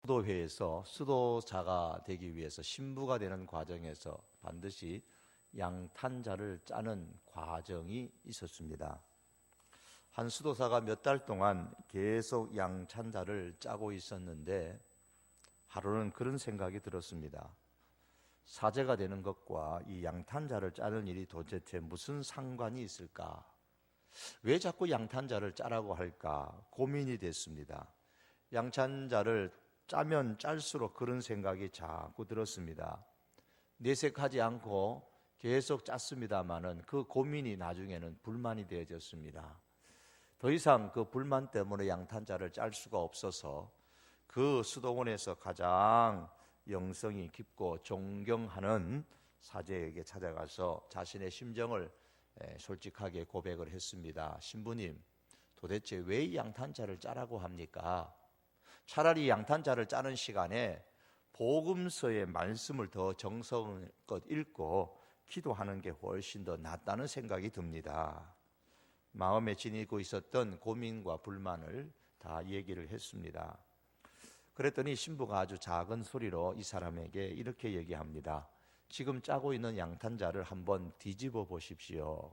수도회에서 수도자가 되기 위해서 신부가 되는 과정에서 반드시 양탄자를 짜는 과정이 있었습니다. 한 수도사가 몇 달 동안 계속 양탄자를 짜고 있었는데 하루는 그런 생각이 들었습니다. 사제가 되는 것과 이 양탄자를 짜는 일이 도대체 무슨 상관이 있을까? 왜 자꾸 양탄자를 짜라고 할까? 고민이 됐습니다. 양탄자를 짜면 짤수록 그런 생각이 자꾸 들었습니다. 내색하지 않고 계속 짰습니다마는 그 고민이 나중에는 불만이 되어졌습니다. 더 이상 그 불만 때문에 양탄자를 짤 수가 없어서 그 수도원에서 가장 영성이 깊고 존경하는 사제에게 찾아가서 자신의 심정을 솔직하게 고백을 했습니다. 신부님, 도대체 왜 이 양탄자를 짜라고 합니까? 차라리 양탄자를 짜는 시간에 복음서의 말씀을 더 정성껏 읽고 기도하는 게 훨씬 더 낫다는 생각이 듭니다. 마음에 지니고 있었던 고민과 불만을 다 얘기를 했습니다. 그랬더니 신부가 아주 작은 소리로 이 사람에게 이렇게 얘기합니다. 지금 짜고 있는 양탄자를 한번 뒤집어 보십시오.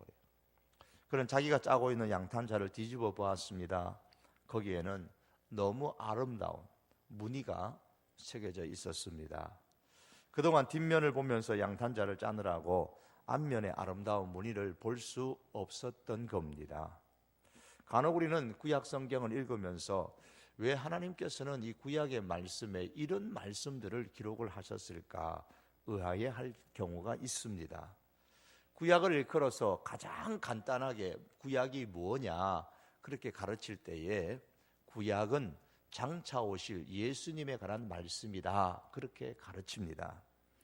그런 자기가 짜고 있는 양탄자를 뒤집어 보았습니다. 거기에는 너무 아름다운 무늬가 새겨져 있었습니다. 그동안 뒷면을 보면서 양탄자를 짜느라고 앞면의 아름다운 무늬를 볼 수 없었던 겁니다. 간혹 우리는 구약 성경을 읽으면서 왜 하나님께서는 이 구약의 말씀에 이런 말씀들을 기록을 하셨을까 의아해할 경우가 있습니다. 구약을 일컬어서 가장 간단하게 구약이 뭐냐 그렇게 가르칠 때에 구약은 장차 오실 예수님에 관한 말씀이다 그렇게 가르칩니다.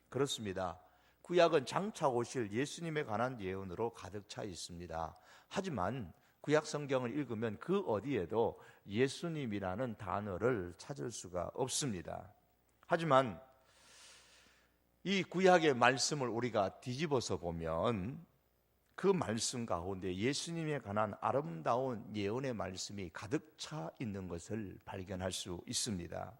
그렇습니다. 구약은 장차 오실 예수님에 관한 예언으로 가득 차 있습니다. 하지만 구약 성경을 읽으면 그 어디에도 예수님이라는 단어를 찾을 수가 없습니다. 하지만 이 구약의 말씀을 우리가 뒤집어서 보면 그 말씀 가운데 예수님에 관한 아름다운 예언의 말씀이 가득 차 있는 것을 발견할 수 있습니다.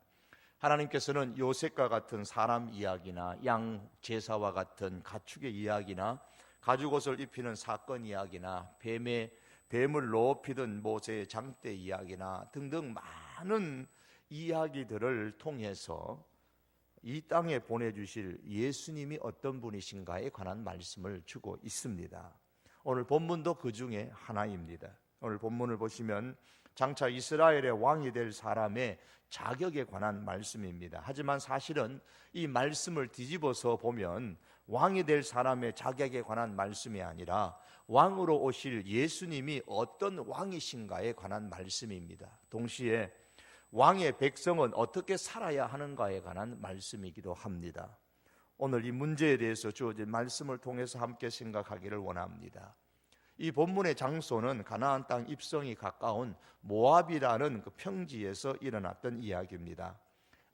하나님께서는 요셉과 같은 사람 이야기나 양 제사와 같은 가축의 이야기나 가죽옷을 입히는 사건 이야기나 뱀을 높이던 모세의 장대 이야기나 등등 많은 이야기들을 통해서 이 땅에 보내주실 예수님이 어떤 분이신가에 관한 말씀을 주고 있습니다. 오늘 본문도 그 중에 하나입니다. 오늘 본문을 보시면 장차 이스라엘의 왕이 될 사람의 자격에 관한 말씀입니다. 하지만 사실은 이 말씀을 뒤집어서 보면 왕이 될 사람의 자격에 관한 말씀이 아니라 왕으로 오실 예수님이 어떤 왕이신가에 관한 말씀입니다. 동시에 왕의 백성은 어떻게 살아야 하는가에 관한 말씀이기도 합니다. 오늘 이 문제에 대해서 주어진 말씀을 통해서 함께 생각하기를 원합니다. 이 본문의 장소는 가나안 땅 입성이 가까운 모압이라는 그 평지에서 일어났던 이야기입니다.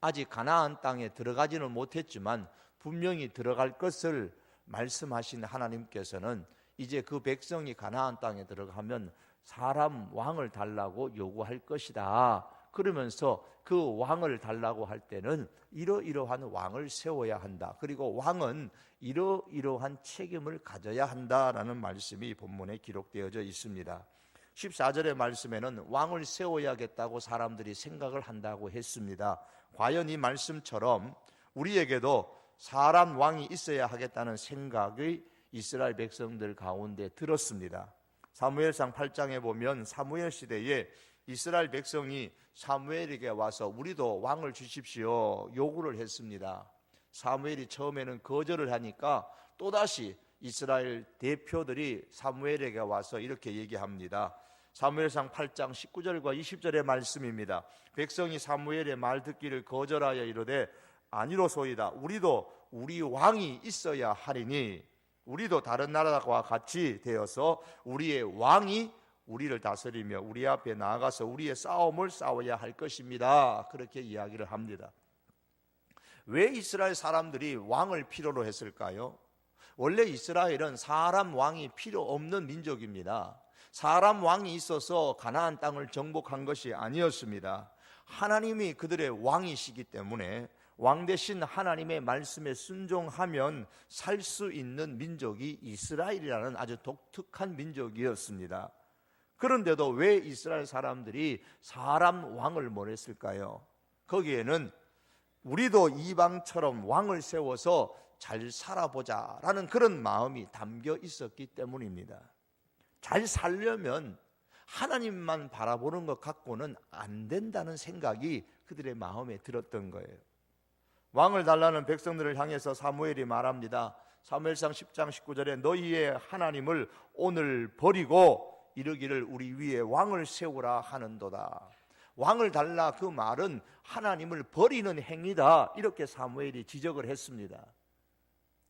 아직 가나안 땅에 들어가지는 못했지만 분명히 들어갈 것을 말씀하신 하나님께서는 이제 그 백성이 가나안 땅에 들어가면 사람 왕을 달라고 요구할 것이다. 그러면서 그 왕을 달라고 할 때는 이러이러한 왕을 세워야 한다. 그리고 왕은 이러이러한 책임을 가져야 한다라는 말씀이 본문에 기록되어져 있습니다. 14절의 말씀에는 왕을 세워야겠다고 사람들이 생각을 한다고 했습니다. 과연 이 말씀처럼 우리에게도 사람 왕이 있어야 하겠다는 생각이 이스라엘 백성들 가운데 들었습니다. 사무엘상 8장에 보면 사무엘 시대에 이스라엘 백성이 사무엘에게 와서 우리도 왕을 주십시오 요구를 했습니다. 사무엘이 처음에는 거절을 하니까 또다시 이스라엘 대표들이 사무엘에게 와서 이렇게 얘기합니다. 사무엘상 8장 19절과 20절의 말씀입니다. 백성이 사무엘의 말 듣기를 거절하여 이르되 아니로소이다. 우리도 우리 왕이 있어야 하리니 우리도 다른 나라와 같이 되어서 우리의 왕이 우리를 다스리며 우리 앞에 나아가서 우리의 싸움을 싸워야 할 것입니다. 그렇게 이야기를 합니다. 왜 이스라엘 사람들이 왕을 필요로 했을까요? 원래 이스라엘은 사람 왕이 필요 없는 민족입니다. 사람 왕이 있어서 가나안 땅을 정복한 것이 아니었습니다. 하나님이 그들의 왕이시기 때문에 왕 대신 하나님의 말씀에 순종하면 살 수 있는 민족이 이스라엘이라는 아주 독특한 민족이었습니다. 그런데도 왜 이스라엘 사람들이 사람 왕을 원했을까요? 거기에는 우리도 이방처럼 왕을 세워서 잘 살아보자라는 그런 마음이 담겨 있었기 때문입니다. 잘 살려면 하나님만 바라보는 것 갖고는 안 된다는 생각이 그들의 마음에 들었던 거예요. 왕을 달라는 백성들을 향해서 사무엘이 말합니다. 사무엘상 10장 19절에 너희의 하나님을 오늘 버리고 이르기를 우리 위에 왕을 세우라 하는도다. 왕을 달라, 그 말은 하나님을 버리는 행위다, 이렇게 사무엘이 지적을 했습니다.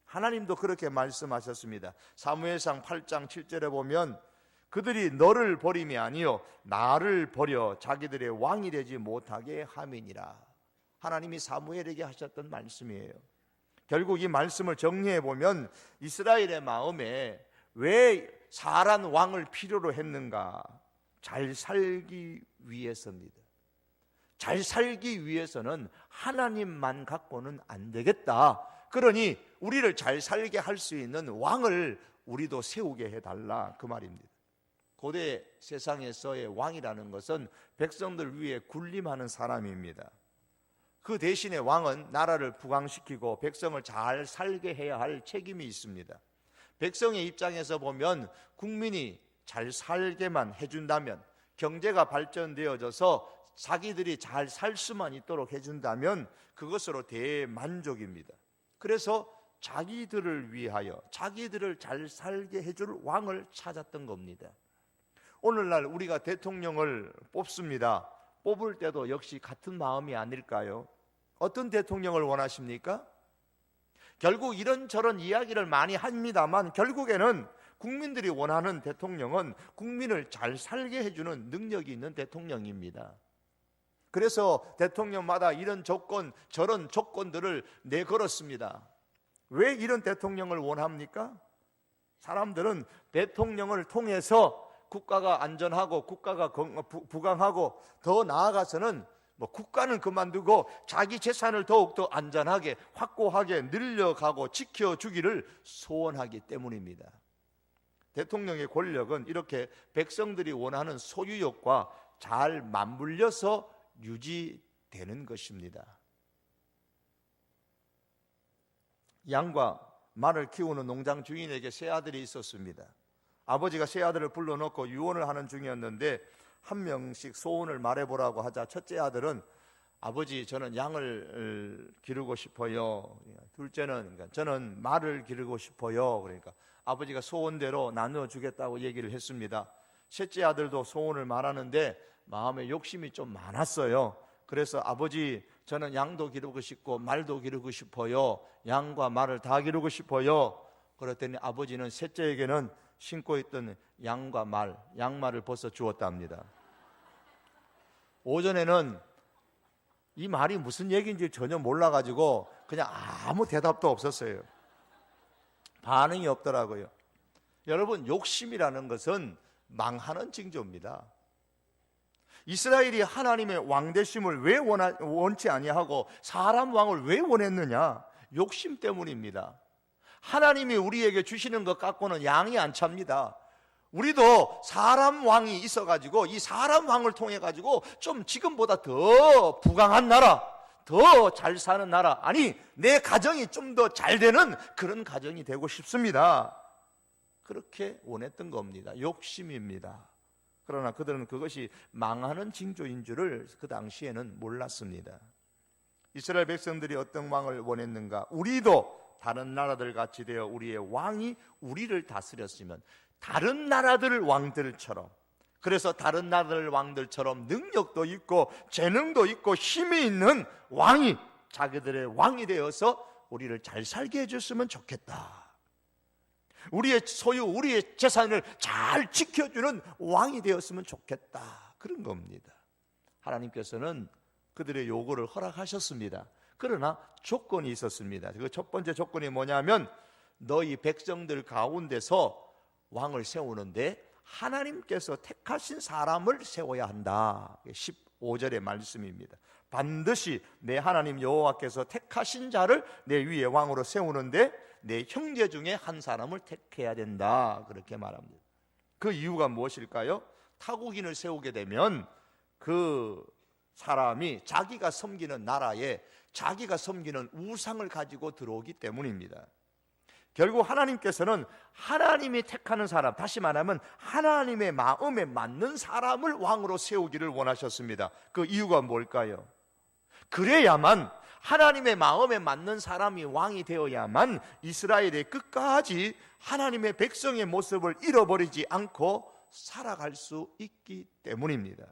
하나님도 그렇게 말씀하셨습니다. 사무엘상 8장 7절에 보면 그들이 너를 버림이 아니요 나를 버려 자기들의 왕이 되지 못하게 함이니라. 하나님이 사무엘에게 하셨던 말씀이에요. 결국 이 말씀을 정리해 보면 이스라엘의 마음에 왜 사란 왕을 필요로 했는가? 잘 살기 위해서입니다. 잘 살기 위해서는 하나님만 갖고는 안 되겠다. 그러니 우리를 잘 살게 할 수 있는 왕을 우리도 세우게 해달라, 그 말입니다. 고대 세상에서의 왕이라는 것은 백성들 위에 군림하는 사람입니다. 그 대신에 왕은 나라를 부강시키고 백성을 잘 살게 해야 할 책임이 있습니다. 백성의 입장에서 보면 국민이 잘 살게만 해준다면, 경제가 발전되어져서 자기들이 잘 살 수만 있도록 해준다면 그것으로 대만족입니다. 그래서 자기들을 위하여 자기들을 잘 살게 해줄 왕을 찾았던 겁니다. 오늘날 우리가 대통령을 뽑습니다. 뽑을 때도 역시 같은 마음이 아닐까요? 어떤 대통령을 원하십니까? 결국 이런저런 이야기를 많이 합니다만 결국에는 국민들이 원하는 대통령은 국민을 잘 살게 해주는 능력이 있는 대통령입니다. 그래서 대통령마다 이런 조건 저런 조건들을 내걸었습니다. 왜 이런 대통령을 원합니까? 사람들은 대통령을 통해서 국가가 안전하고 국가가 부강하고 더 나아가서는 국가는 그만두고 자기 재산을 더욱더 안전하게 확고하게 늘려가고 지켜주기를 소원하기 때문입니다. 대통령의 권력은 이렇게 백성들이 원하는 소유욕과 잘 맞물려서 유지되는 것입니다. 양과 말을 키우는 농장 주인에게 세 아들이 있었습니다. 아버지가 세 아들을 불러놓고 유언을 하는 중이었는데 한 명씩 소원을 말해보라고 하자 첫째 아들은 아버지 저는 양을 기르고 싶어요. 둘째는 그러니까 저는 말을 기르고 싶어요. 그러니까 아버지가 소원대로 나누어 주겠다고 얘기를 했습니다. 셋째 아들도 소원을 말하는데 마음에 욕심이 좀 많았어요. 그래서 아버지 저는 양도 기르고 싶고 말도 기르고 싶어요. 양과 말을 다 기르고 싶어요. 그랬더니 아버지는 셋째에게는 신고 있던 양과 말, 양말을 벗어 주었답니다. 오전에는 이 말이 무슨 얘기인지 전혀 몰라가지고 그냥 아무 대답도 없었어요. 반응이 없더라고요. 여러분, 욕심이라는 것은 망하는 징조입니다. 이스라엘이 하나님의 왕되심을 왜 원치 아니하고 사람 왕을 왜 원했느냐? 욕심 때문입니다. 하나님이 우리에게 주시는 것 갖고는 양이 안 찹니다. 우리도 사람 왕이 있어가지고 이 사람 왕을 통해 가지고 좀 지금보다 더 부강한 나라, 더 잘 사는 나라, 아니 내 가정이 좀 더 잘 되는 그런 가정이 되고 싶습니다. 그렇게 원했던 겁니다. 욕심입니다. 그러나 그들은 그것이 망하는 징조인 줄을 그 당시에는 몰랐습니다. 이스라엘 백성들이 어떤 왕을 원했는가? 우리도 다른 나라들 같이 되어 우리의 왕이 우리를 다스렸으면, 다른 나라들 왕들처럼, 그래서 다른 나라들 왕들처럼 능력도 있고 재능도 있고 힘이 있는 왕이 자기들의 왕이 되어서 우리를 잘 살게 해줬으면 좋겠다. 우리의 소유, 우리의 재산을 잘 지켜주는 왕이 되었으면 좋겠다. 그런 겁니다. 하나님께서는 그들의 요구를 허락하셨습니다. 그러나 조건이 있었습니다. 그 첫 번째 조건이 뭐냐면 너희 백성들 가운데서 왕을 세우는데 하나님께서 택하신 사람을 세워야 한다. 15절의 말씀입니다. 반드시 내 하나님 여호와께서 택하신 자를 내 위에 왕으로 세우는데 내 형제 중에 한 사람을 택해야 된다. 그렇게 말합니다. 그 이유가 무엇일까요? 타국인을 세우게 되면 그 사람이 자기가 섬기는 나라에 자기가 섬기는 우상을 가지고 들어오기 때문입니다. 결국 하나님께서는 하나님이 택하는 사람, 다시 말하면 하나님의 마음에 맞는 사람을 왕으로 세우기를 원하셨습니다. 그 이유가 뭘까요? 그래야만, 하나님의 마음에 맞는 사람이 왕이 되어야만 이스라엘의 끝까지 하나님의 백성의 모습을 잃어버리지 않고 살아갈 수 있기 때문입니다.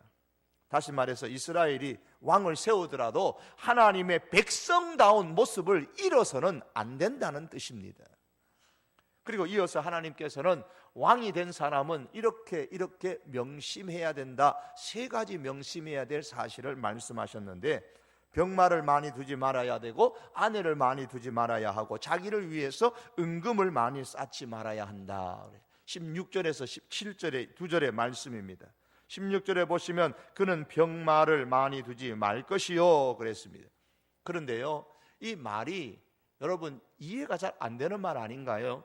다시 말해서 이스라엘이 왕을 세우더라도 하나님의 백성다운 모습을 잃어서는 안 된다는 뜻입니다. 그리고 이어서 하나님께서는 왕이 된 사람은 이렇게 명심해야 된다, 세 가지 명심해야 될 사실을 말씀하셨는데, 병마를 많이 두지 말아야 되고 아내를 많이 두지 말아야 하고 자기를 위해서 은금을 많이 쌓지 말아야 한다. 16절에서 17절의 두 절의 말씀입니다. 16절에 보시면 그는 병마를 많이 두지 말 것이요 그랬습니다. 그런데요, 이 말이 여러분 이해가 잘 안 되는 말 아닌가요?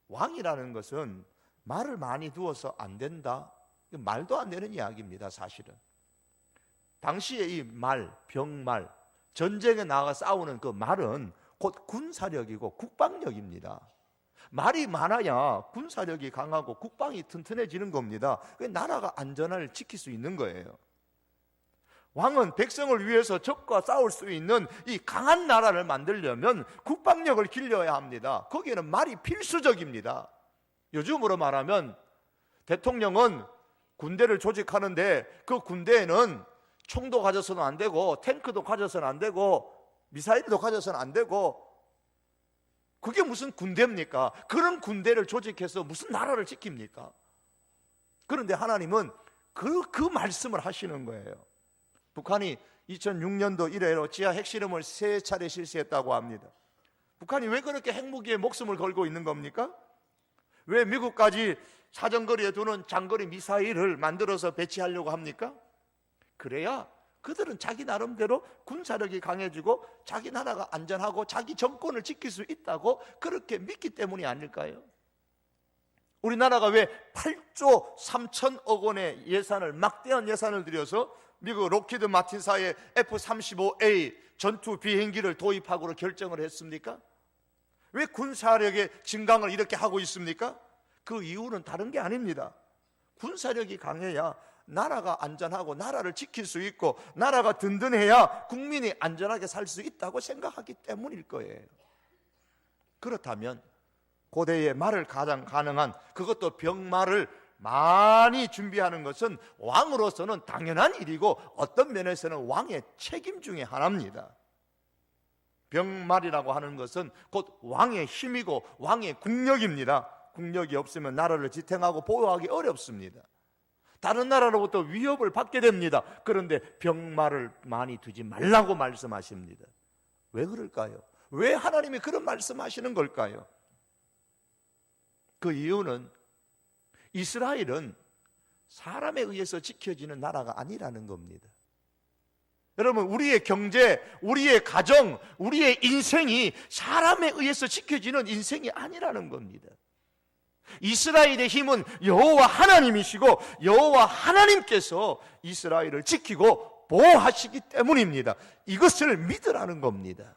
왕이라는 것은 말을 많이 두어서 안 된다, 말도 안 되는 이야기입니다. 사실은 당시에 이 말, 병말, 전쟁에 나가 싸우는 그 말은 곧 군사력이고 국방력입니다. 말이 많아야 군사력이 강하고 국방이 튼튼해지는 겁니다. 나라가 안전을 지킬 수 있는 거예요. 왕은 백성을 위해서 적과 싸울 수 있는 이 강한 나라를 만들려면 국방력을 길러야 합니다. 거기에는 말이 필수적입니다. 요즘으로 말하면 대통령은 군대를 조직하는데 그 군대에는 총도 가져서는 안 되고 탱크도 가져서는 안 되고 미사일도 가져서는 안 되고, 그게 무슨 군대입니까? 그런 군대를 조직해서 무슨 나라를 지킵니까? 그런데 하나님은 그 말씀을 하시는 거예요. 북한이 2006년도 이래로 지하 핵실험을 3차례 실시했다고 합니다. 북한이 왜 그렇게 핵무기에 목숨을 걸고 있는 겁니까? 왜 미국까지 사정거리에 두는 장거리 미사일을 만들어서 배치하려고 합니까? 그래야 그들은 자기 나름대로 군사력이 강해지고 자기 나라가 안전하고 자기 정권을 지킬 수 있다고 그렇게 믿기 때문이 아닐까요? 우리나라가 왜 8조 3천억 원의 예산을, 막대한 예산을 들여서 미국 로키드 마틴사의 F-35A 전투 비행기를 도입하고로 결정을 했습니까? 왜 군사력의 증강을 이렇게 하고 있습니까? 그 이유는 다른 게 아닙니다. 군사력이 강해야 나라가 안전하고 나라를 지킬 수 있고 나라가 든든해야 국민이 안전하게 살 수 있다고 생각하기 때문일 거예요. 그렇다면 고대의 말을 가장 가능한, 그것도 병말을 많이 준비하는 것은 왕으로서는 당연한 일이고 어떤 면에서는 왕의 책임 중에 하나입니다. 병말이라고 하는 것은 곧 왕의 힘이고 왕의 국력입니다. 국력이 없으면 나라를 지탱하고 보호하기 어렵습니다. 다른 나라로부터 위협을 받게 됩니다. 그런데 병마를 많이 두지 말라고 말씀하십니다. 왜 그럴까요? 왜 하나님이 그런 말씀하시는 걸까요? 그 이유는 이스라엘은 사람에 의해서 지켜지는 나라가 아니라는 겁니다. 여러분, 우리의 경제, 우리의 가정, 우리의 인생이 사람에 의해서 지켜지는 인생이 아니라는 겁니다. 이스라엘의 힘은 여호와 하나님이시고 여호와 하나님께서 이스라엘을 지키고 보호하시기 때문입니다. 이것을 믿으라는 겁니다.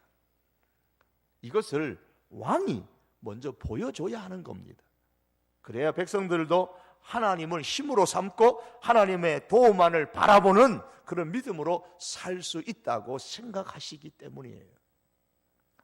이것을 왕이 먼저 보여줘야 하는 겁니다. 그래야 백성들도 하나님을 힘으로 삼고 하나님의 도움만을 바라보는 그런 믿음으로 살 수 있다고 생각하시기 때문이에요.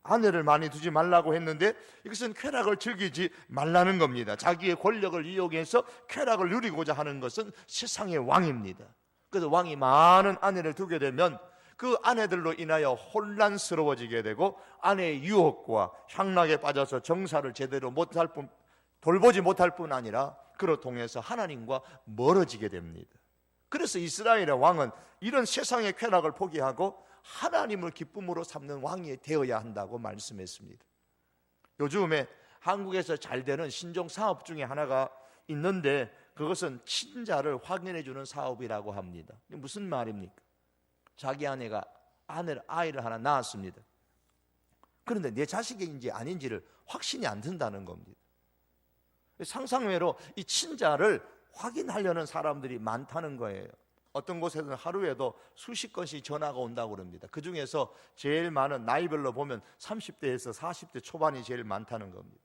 아내를 많이 두지 말라고 했는데 이것은 쾌락을 즐기지 말라는 겁니다. 자기의 권력을 이용해서 쾌락을 누리고자 하는 것은 세상의 왕입니다. 그래서 왕이 많은 아내를 두게 되면 그 아내들로 인하여 혼란스러워지게 되고 아내의 유혹과 향락에 빠져서 정사를 제대로 돌보지 못할 뿐 아니라 그로 통해서 하나님과 멀어지게 됩니다. 그래서 이스라엘의 왕은 이런 세상의 쾌락을 포기하고 하나님을 기쁨으로 삼는 왕이 되어야 한다고 말씀했습니다. 요즘에 한국에서 잘 되는 신종 사업 중에 하나가 있는데 그것은 친자를 확인해 주는 사업이라고 합니다. 무슨 말입니까? 자기 아이를 하나 낳았습니다. 그런데 내 자식인지 아닌지를 확신이 안 든다는 겁니다. 상상외로 이 친자를 확인하려는 사람들이 많다는 거예요. 어떤 곳에서는 하루에도 수십 건씩 전화가 온다고 그럽니다. 그 중에서 제일 많은 나이별로 보면 30대에서 40대 초반이 제일 많다는 겁니다.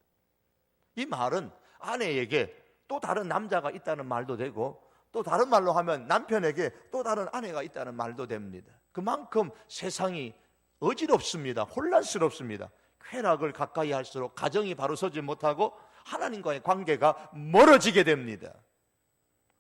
이 말은 아내에게 또 다른 남자가 있다는 말도 되고, 또 다른 말로 하면 남편에게 또 다른 아내가 있다는 말도 됩니다. 그만큼 세상이 어지럽습니다. 혼란스럽습니다. 쾌락을 가까이 할수록 가정이 바로 서지 못하고 하나님과의 관계가 멀어지게 됩니다.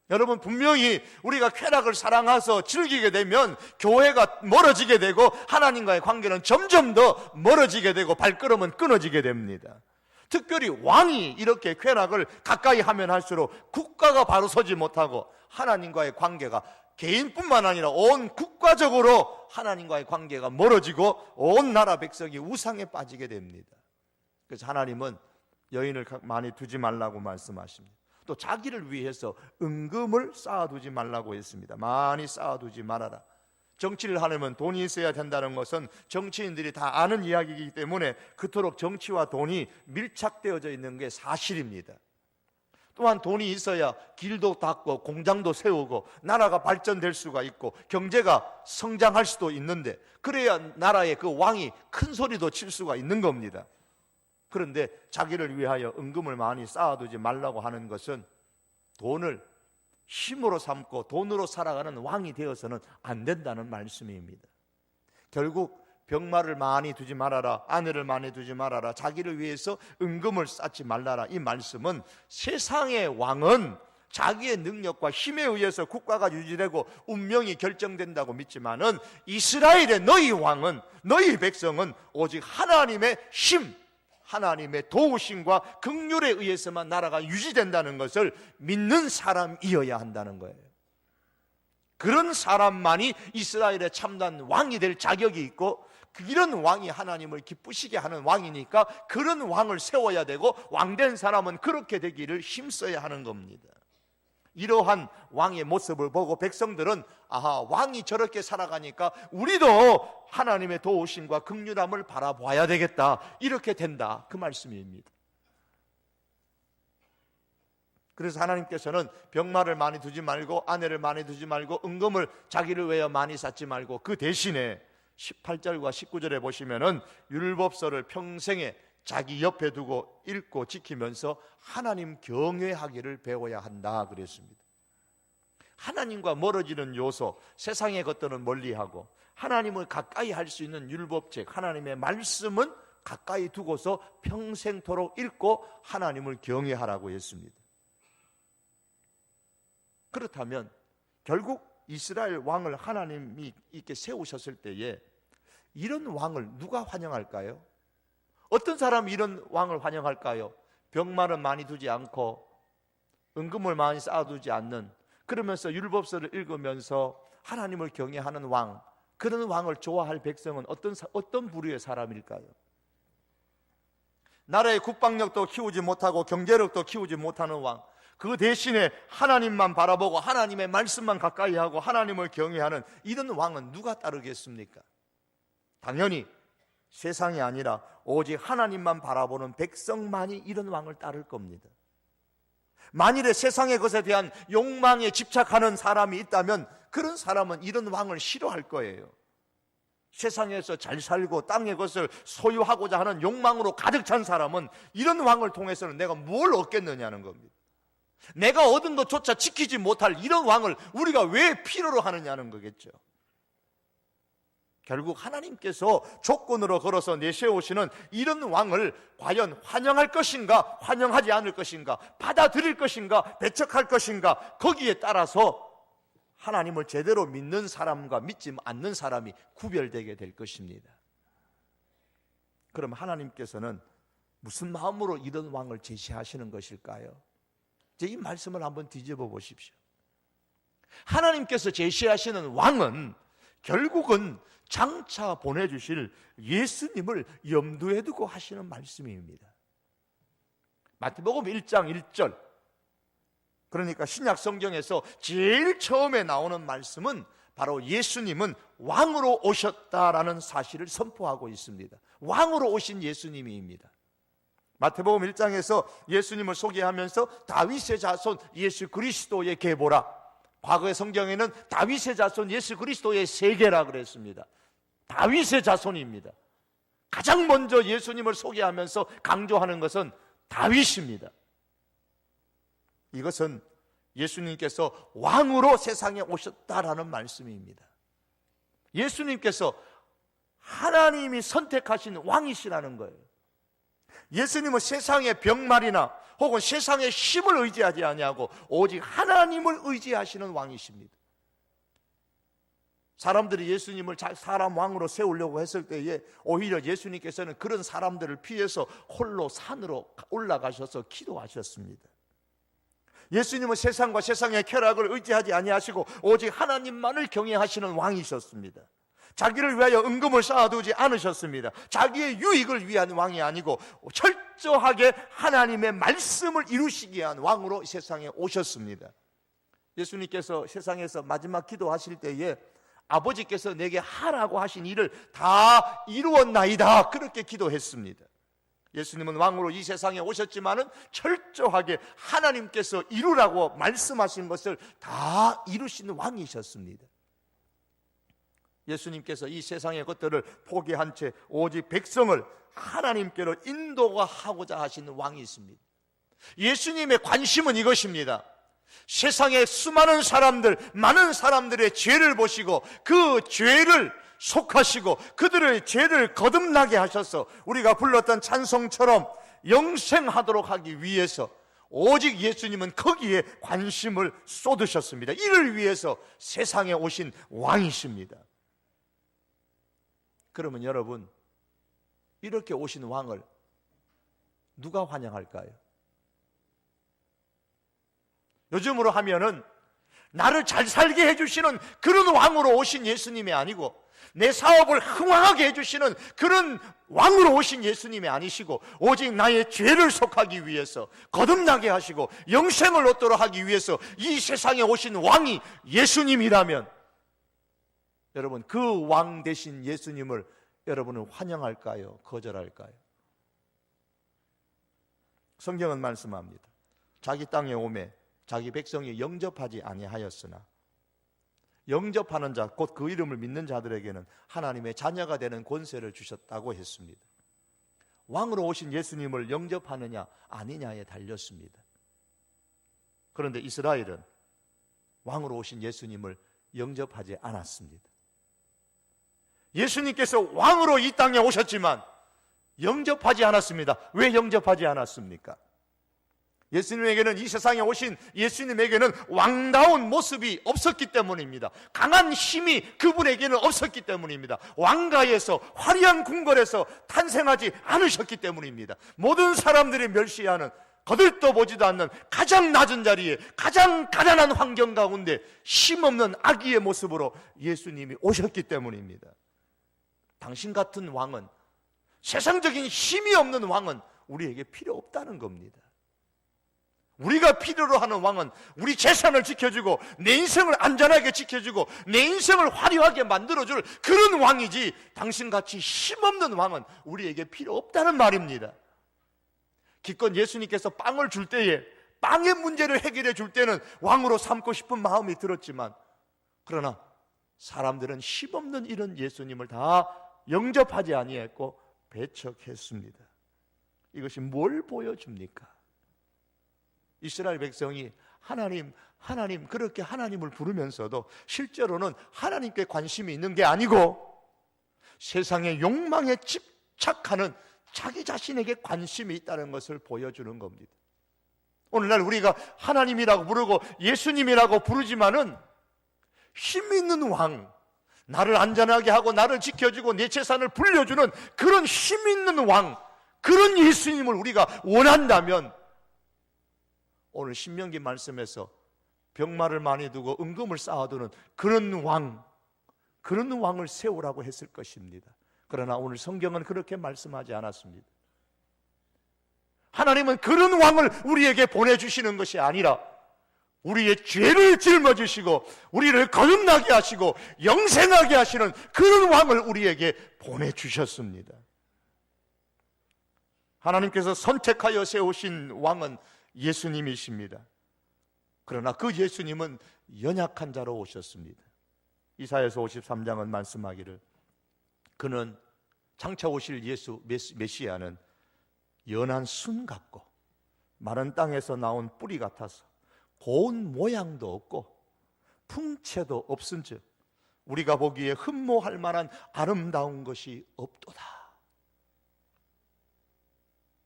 여러분, 분명히 우리가 쾌락을 사랑해서 즐기게 되면 교회가 멀어지게 되고 하나님과의 관계는 점점 더 멀어지게 되고 발걸음은 끊어지게 됩니다. 특별히 왕이 이렇게 쾌락을 가까이 하면 할수록 국가가 바로 서지 못하고 하나님과의 관계가 개인뿐만 아니라 온 국가적으로 하나님과의 관계가 멀어지고 온 나라 백성이 우상에 빠지게 됩니다. 그래서 하나님은 여인을 많이 두지 말라고 말씀하십니다. 또 자기를 위해서 은금을 쌓아두지 말라고 했습니다. 많이 쌓아두지 말아라. 정치를 하려면 돈이 있어야 된다는 것은 정치인들이 다 아는 이야기이기 때문에 그토록 정치와 돈이 밀착되어져 있는 게 사실입니다. 또한 돈이 있어야 길도 닦고 공장도 세우고 나라가 발전될 수가 있고 경제가 성장할 수도 있는데, 그래야 나라의 그 왕이 큰 소리도 칠 수가 있는 겁니다. 그런데 자기를 위하여 은금을 많이 쌓아두지 말라고 하는 것은 돈을 힘으로 삼고 돈으로 살아가는 왕이 되어서는 안 된다는 말씀입니다. 결국 병마를 많이 두지 말아라, 아내를 많이 두지 말아라, 자기를 위해서 은금을 쌓지 말라라, 이 말씀은 세상의 왕은 자기의 능력과 힘에 의해서 국가가 유지되고 운명이 결정된다고 믿지만은 이스라엘의 너희 왕은, 너희 백성은 오직 하나님의 힘, 하나님의 도우심과 긍휼에 의해서만 나라가 유지된다는 것을 믿는 사람이어야 한다는 거예요. 그런 사람만이 이스라엘의 참된 왕이 될 자격이 있고, 이런 왕이 하나님을 기쁘시게 하는 왕이니까 그런 왕을 세워야 되고, 왕된 사람은 그렇게 되기를 힘써야 하는 겁니다. 이러한 왕의 모습을 보고 백성들은 아하, 왕이 저렇게 살아가니까 우리도 하나님의 도우심과 긍휼함을 바라봐야 되겠다, 이렇게 된다, 그 말씀입니다. 그래서 하나님께서는 병마를 많이 두지 말고 아내를 많이 두지 말고 은금을 자기를 위하여 많이 쌓지 말고, 그 대신에 18절과 19절에 보시면은 율법서를 평생에 자기 옆에 두고 읽고 지키면서 하나님 경외하기를 배워야 한다 그랬습니다. 하나님과 멀어지는 요소, 세상의 것들은 멀리하고 하나님을 가까이 할 수 있는 율법책, 하나님의 말씀은 가까이 두고서 평생토록 읽고 하나님을 경외하라고 했습니다. 그렇다면 결국 이스라엘 왕을 하나님이 이렇게 세우셨을 때에 이런 왕을 누가 환영할까요? 어떤 사람이 이런 왕을 환영할까요? 병마를 많이 두지 않고 은금을 많이 쌓아두지 않는, 그러면서 율법서를 읽으면서 하나님을 경외하는 왕, 그런 왕을 좋아할 백성은 어떤 부류의 사람일까요? 나라의 국방력도 키우지 못하고 경제력도 키우지 못하는 왕, 그 대신에 하나님만 바라보고 하나님의 말씀만 가까이 하고 하나님을 경외하는 이런 왕은 누가 따르겠습니까? 당연히 세상이 아니라 오직 하나님만 바라보는 백성만이 이런 왕을 따를 겁니다. 만일에 세상의 것에 대한 욕망에 집착하는 사람이 있다면 그런 사람은 이런 왕을 싫어할 거예요. 세상에서 잘 살고 땅의 것을 소유하고자 하는 욕망으로 가득 찬 사람은 이런 왕을 통해서는 내가 뭘 얻겠느냐는 겁니다. 내가 얻은 것조차 지키지 못할 이런 왕을 우리가 왜 필요로 하느냐는 거겠죠. 결국 하나님께서 조건으로 걸어서 내세우시는 이런 왕을 과연 환영할 것인가, 환영하지 않을 것인가, 받아들일 것인가, 배척할 것인가, 거기에 따라서 하나님을 제대로 믿는 사람과 믿지 않는 사람이 구별되게 될 것입니다. 그럼 하나님께서는 무슨 마음으로 이런 왕을 제시하시는 것일까요? 이 말씀을 한번 뒤집어 보십시오. 하나님께서 제시하시는 왕은 결국은 장차 보내주실 예수님을 염두에 두고 하시는 말씀입니다. 마태복음 1장 1절, 그러니까 신약 성경에서 제일 처음에 나오는 말씀은 바로 예수님은 왕으로 오셨다라는 사실을 선포하고 있습니다. 왕으로 오신 예수님입니다. 마태복음 1장에서 예수님을 소개하면서 다윗의 자손 예수 그리스도의 계보라, 과거의 성경에는 다윗의 자손 예수 그리스도의 세계라 그랬습니다. 다윗의 자손입니다. 가장 먼저 예수님을 소개하면서 강조하는 것은 다윗입니다. 이것은 예수님께서 왕으로 세상에 오셨다라는 말씀입니다. 예수님께서 하나님이 선택하신 왕이시라는 거예요. 예수님은 세상의 병말이나 혹은 세상의 힘을 의지하지 아니하고 오직 하나님을 의지하시는 왕이십니다. 사람들이 예수님을 사람 왕으로 세우려고 했을 때에 오히려 예수님께서는 그런 사람들을 피해서 홀로 산으로 올라가셔서 기도하셨습니다. 예수님은 세상과 세상의 쾌락을 의지하지 아니하시고 오직 하나님만을 경외하시는 왕이셨습니다. 자기를 위하여 은금을 쌓아두지 않으셨습니다. 자기의 유익을 위한 왕이 아니고 철저하게 하나님의 말씀을 이루시기 위한 왕으로 세상에 오셨습니다. 예수님께서 세상에서 마지막 기도하실 때에 아버지께서 내게 하라고 하신 일을 다 이루었나이다, 그렇게 기도했습니다. 예수님은 왕으로 이 세상에 오셨지만은 철저하게 하나님께서 이루라고 말씀하신 것을 다 이루시는 왕이셨습니다. 예수님께서 이 세상의 것들을 포기한 채 오직 백성을 하나님께로 인도하고자 하시는 왕이 있습니다. 예수님의 관심은 이것입니다. 세상의 수많은 사람들, 많은 사람들의 죄를 보시고 그 죄를 속하시고 그들의 죄를 거듭나게 하셔서 우리가 불렀던 찬송처럼 영생하도록 하기 위해서 오직 예수님은 거기에 관심을 쏟으셨습니다. 이를 위해서 세상에 오신 왕이십니다. 그러면 여러분, 이렇게 오신 왕을 누가 환영할까요? 요즘으로 하면은 나를 잘 살게 해주시는 그런 왕으로 오신 예수님이 아니고 내 사업을 흥왕하게 해주시는 그런 왕으로 오신 예수님이 아니시고 오직 나의 죄를 속하기 위해서 거듭나게 하시고 영생을 얻도록 하기 위해서 이 세상에 오신 왕이 예수님이라면 여러분, 그 왕 되신 예수님을 여러분은 환영할까요? 거절할까요? 성경은 말씀합니다. 자기 땅에 오매 자기 백성이 영접하지 아니하였으나 영접하는 자, 곧 그 이름을 믿는 자들에게는 하나님의 자녀가 되는 권세를 주셨다고 했습니다. 왕으로 오신 예수님을 영접하느냐 아니냐에 달렸습니다. 그런데 이스라엘은 왕으로 오신 예수님을 영접하지 않았습니다. 예수님께서 왕으로 이 땅에 오셨지만 영접하지 않았습니다. 왜 영접하지 않았습니까? 예수님에게는, 이 세상에 오신 예수님에게는 왕다운 모습이 없었기 때문입니다. 강한 힘이 그분에게는 없었기 때문입니다. 왕가에서, 화려한 궁궐에서 탄생하지 않으셨기 때문입니다. 모든 사람들이 멸시하는, 거들떠 보지도 않는 가장 낮은 자리에 가장 가난한 환경 가운데 힘없는 아기의 모습으로 예수님이 오셨기 때문입니다. 당신 같은 왕은, 세상적인 힘이 없는 왕은 우리에게 필요 없다는 겁니다. 우리가 필요로 하는 왕은 우리 재산을 지켜주고 내 인생을 안전하게 지켜주고 내 인생을 화려하게 만들어줄 그런 왕이지, 당신같이 힘없는 왕은 우리에게 필요 없다는 말입니다. 기껏 예수님께서 빵을 줄 때에, 빵의 문제를 해결해 줄 때는 왕으로 삼고 싶은 마음이 들었지만, 그러나 사람들은 힘없는 이런 예수님을 다 영접하지 아니했고 배척했습니다. 이것이 뭘 보여줍니까? 이스라엘 백성이 하나님 그렇게 하나님을 부르면서도 실제로는 하나님께 관심이 있는 게 아니고 세상의 욕망에 집착하는 자기 자신에게 관심이 있다는 것을 보여주는 겁니다. 오늘날 우리가 하나님이라고 부르고 예수님이라고 부르지만은 힘 있는 왕, 나를 안전하게 하고 나를 지켜주고 내 재산을 불려주는 그런 힘 있는 왕, 그런 예수님을 우리가 원한다면 오늘 신명기 말씀에서 병마를 많이 두고 은금을 쌓아두는 그런 왕을 세우라고 했을 것입니다. 그러나 오늘 성경은 그렇게 말씀하지 않았습니다. 하나님은 그런 왕을 우리에게 보내주시는 것이 아니라 우리의 죄를 짊어지시고 우리를 거듭나게 하시고 영생하게 하시는 그런 왕을 우리에게 보내주셨습니다. 하나님께서 선택하여 세우신 왕은 예수님이십니다. 그러나 그 예수님은 연약한 자로 오셨습니다. 이사야서 53장은 말씀하기를 그는 장차 오실 예수 메시아는 연한 순 같고 마른 땅에서 나온 뿌리 같아서 고운 모양도 없고 풍채도 없은즉 우리가 보기에 흠모할 만한 아름다운 것이 없도다.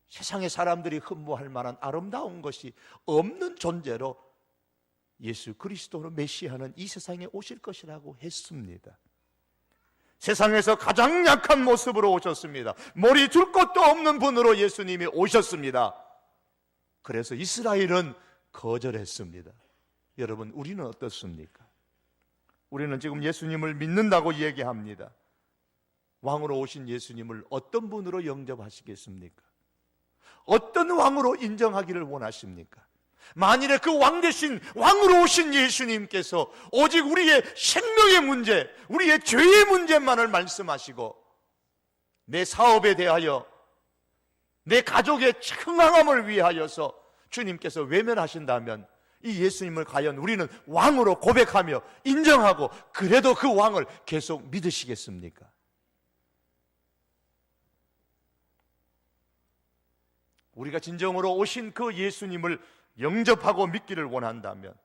세상의 사람들이 흠모할 만한 아름다운 것이 없는 존재로 예수 그리스도로 메시아는 이 세상에 오실 것이라고 했습니다. 세상에서 가장 약한 모습으로 오셨습니다. 머리 둘 것도 없는 분으로 예수님이 오셨습니다. 그래서 이스라엘은 거절했습니다. 여러분, 우리는 어떻습니까? 우리는 지금 예수님을 믿는다고 얘기합니다. 왕으로 오신 예수님을 어떤 분으로 영접하시겠습니까? 어떤 왕으로 인정하기를 원하십니까? 만일에 그 왕 대신 왕으로 오신 예수님께서 오직 우리의 생명의 문제, 우리의 죄의 문제만을 말씀하시고 내 사업에 대하여, 내 가족의 청항함을 위하여서 주님께서 외면하신다면 이 예수님을 과연 우리는 왕으로 고백하며 인정하고 그래도 그 왕을 계속 믿으시겠습니까? 우리가 진정으로 오신 그 예수님을 영접하고 믿기를 원한다면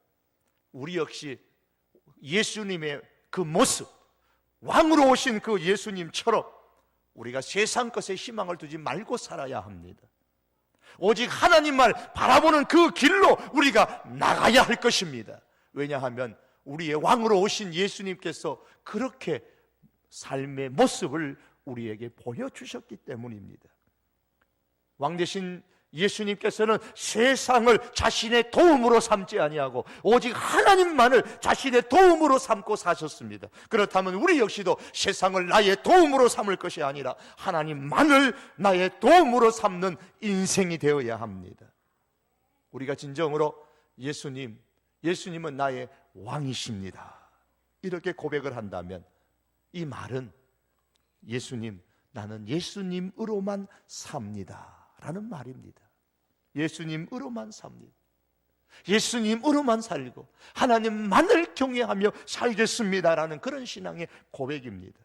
우리 역시 예수님의 그 모습, 왕으로 오신 그 예수님처럼 우리가 세상 것에 희망을 두지 말고 살아야 합니다. 오직 하나님만 바라보는 그 길로 우리가 나가야 할 것입니다. 왜냐하면 우리의 왕으로 오신 예수님께서 그렇게 삶의 모습을 우리에게 보여주셨기 때문입니다. 왕 대신 예수님께서는 세상을 자신의 도움으로 삼지 아니하고 오직 하나님만을 자신의 도움으로 삼고 사셨습니다. 그렇다면 우리 역시도 세상을 나의 도움으로 삼을 것이 아니라 하나님만을 나의 도움으로 삼는 인생이 되어야 합니다. 우리가 진정으로 예수님은 나의 왕이십니다, 이렇게 고백을 한다면 이 말은 예수님, 나는 예수님으로만 삽니다 라는 말입니다. 예수님으로만 삽니다. 예수님으로만 살고 하나님만을 경외하며 살겠습니다라는 그런 신앙의 고백입니다.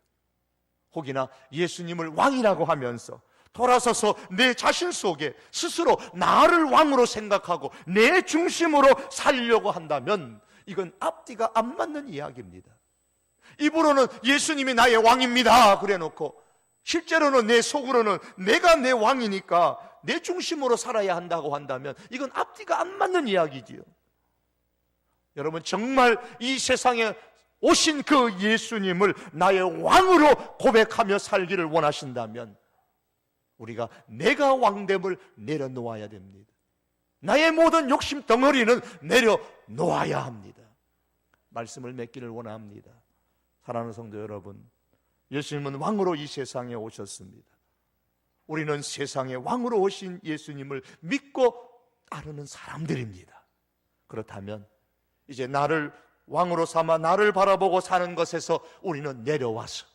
혹이나 예수님을 왕이라고 하면서 돌아서서 내 자신 속에 스스로 나를 왕으로 생각하고 내 중심으로 살려고 한다면 이건 앞뒤가 안 맞는 이야기입니다. 입으로는 예수님이 나의 왕입니다 그래놓고 실제로는 내 속으로는 내가 내 왕이니까 내 중심으로 살아야 한다고 한다면 이건 앞뒤가 안 맞는 이야기지요. 여러분, 정말 이 세상에 오신 그 예수님을 나의 왕으로 고백하며 살기를 원하신다면 우리가 내가 왕됨을 내려놓아야 됩니다. 나의 모든 욕심 덩어리는 내려놓아야 합니다. 말씀을 맺기를 원합니다. 사랑하는 성도 여러분, 예수님은 왕으로 이 세상에 오셨습니다. 우리는 세상에 왕으로 오신 예수님을 믿고 따르는 사람들입니다. 그렇다면 이제 나를 왕으로 삼아 나를 바라보고 사는 것에서 우리는 내려와서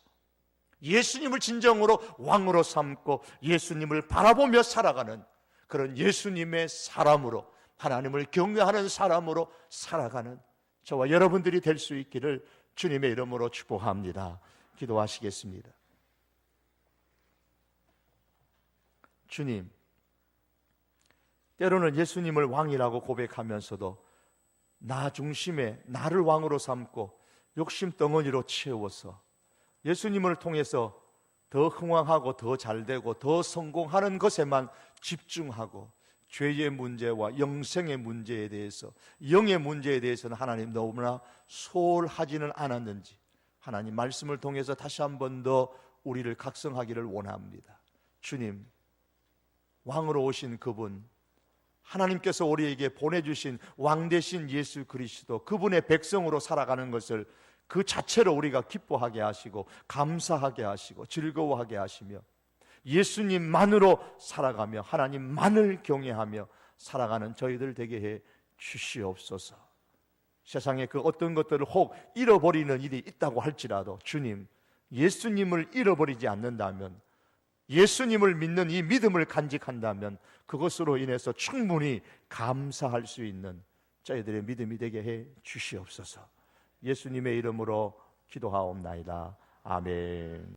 예수님을 진정으로 왕으로 삼고 예수님을 바라보며 살아가는 그런 예수님의 사람으로, 하나님을 경외하는 사람으로 살아가는 저와 여러분들이 될 수 있기를 주님의 이름으로 축복합니다. 기도하시겠습니다. 주님, 때로는 예수님을 왕이라고 고백하면서도 나 중심에 나를 왕으로 삼고 욕심 덩어리로 채워서 예수님을 통해서 더 흥왕하고 더 잘되고 더 성공하는 것에만 집중하고 죄의 문제와 영생의 문제에 대해서, 영의 문제에 대해서는 하나님 너무나 소홀하지는 않았는지 하나님 말씀을 통해서 다시 한 번 더 우리를 각성하기를 원합니다. 주님, 왕으로 오신 그분, 하나님께서 우리에게 보내주신 왕 되신 예수 그리스도, 그분의 백성으로 살아가는 것을 그 자체로 우리가 기뻐하게 하시고 감사하게 하시고 즐거워하게 하시며 예수님만으로 살아가며 하나님만을 경외하며 살아가는 저희들 되게 해 주시옵소서. 세상에 그 어떤 것들을 혹 잃어버리는 일이 있다고 할지라도 주님, 예수님을 잃어버리지 않는다면, 예수님을 믿는 이 믿음을 간직한다면 그것으로 인해서 충분히 감사할 수 있는 저희들의 믿음이 되게 해 주시옵소서. 예수님의 이름으로 기도하옵나이다. 아멘.